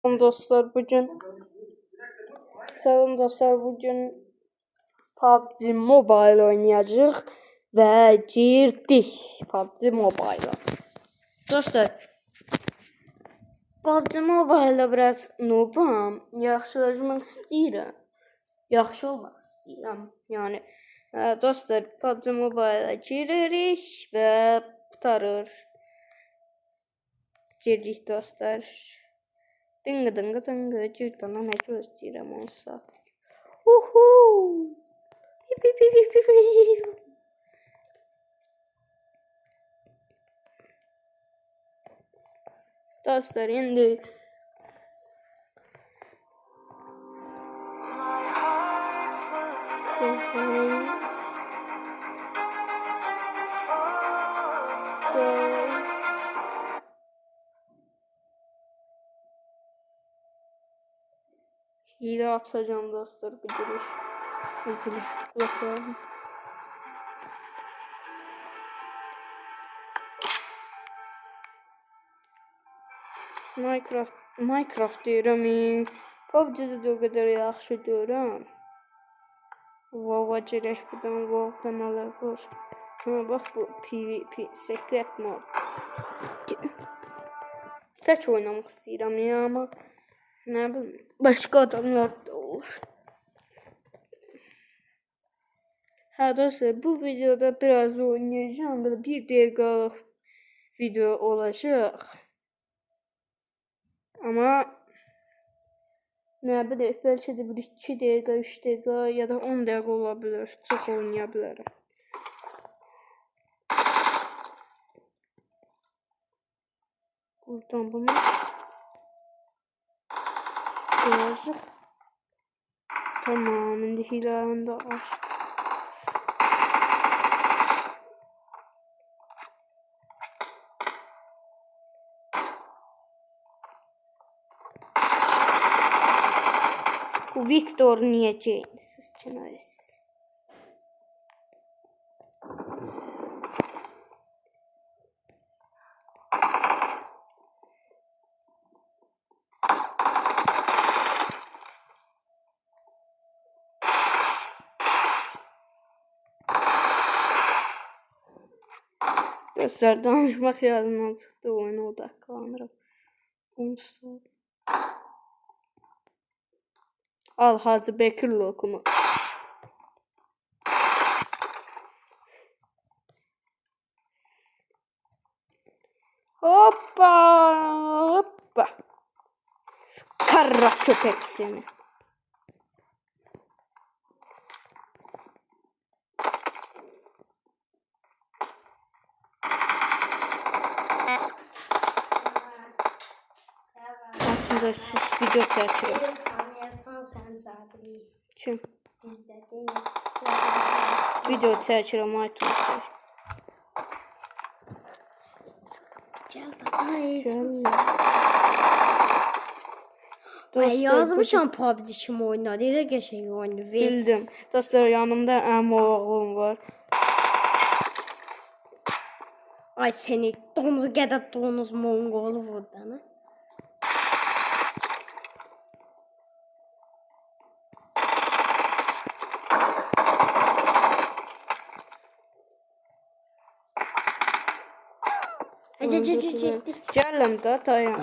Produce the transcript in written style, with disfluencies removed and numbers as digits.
Dostlar bugün PUBG Mobile oynayacağıq və girdik PUBG Mobile. Dostlar, PUBG Mobile biraz noobam, yaxşılaşmaq istəyirəm. Yaxşı olmaq istəyirəm. Yəni dostlar, PUBG Mobile giririk və qurtarır. Girdik dostlar. Dınqı girdim lan, nə gözləyirəm 10 saat. Uhu! Dostlar, indi hile atacağım dostlar, bu giriş. Bakalım. Minecraft deyirəm. PUBG-də də o qədər yaxşı deyirəm. Vova gerək buradan, Vovda nələr var. Bax bu PvP, secret mod. Tək oynamaq istəyirəm ya, amma nə bilim, başqa adamlar da olur. Hə dostlar, bu videoda biraz oynayacağım. Böyle 1 dəqiqəlik video olacaq. Amma nə bilim, bəlkə də 1-2 dəqiqə, 3 dəqiqə ya da 10 dəqiqə ola bilər. Çox oynaya bilərəm. Buradan bunu yazıq. Tamam, indi hiləni də açdım. Bu Victor niye siz kinayəsiz? Dostlar, danışmaq yadımdan çıxdı, oyuna odaqlanıram. Al Hacı Bekir lokumu. Hoppa hoppa. Kara köpek seni. Altında sus video çekiyor. Kim? Video çəkirəm, iTunes. Yazmışam PUBG kim oynadı, elə qəşəng oyunu. Bildim. Dostlar, yanımda əmi oğlum var. Ay seni donuz qədəb donuz Mongolu vurdu. Gələm də dayan.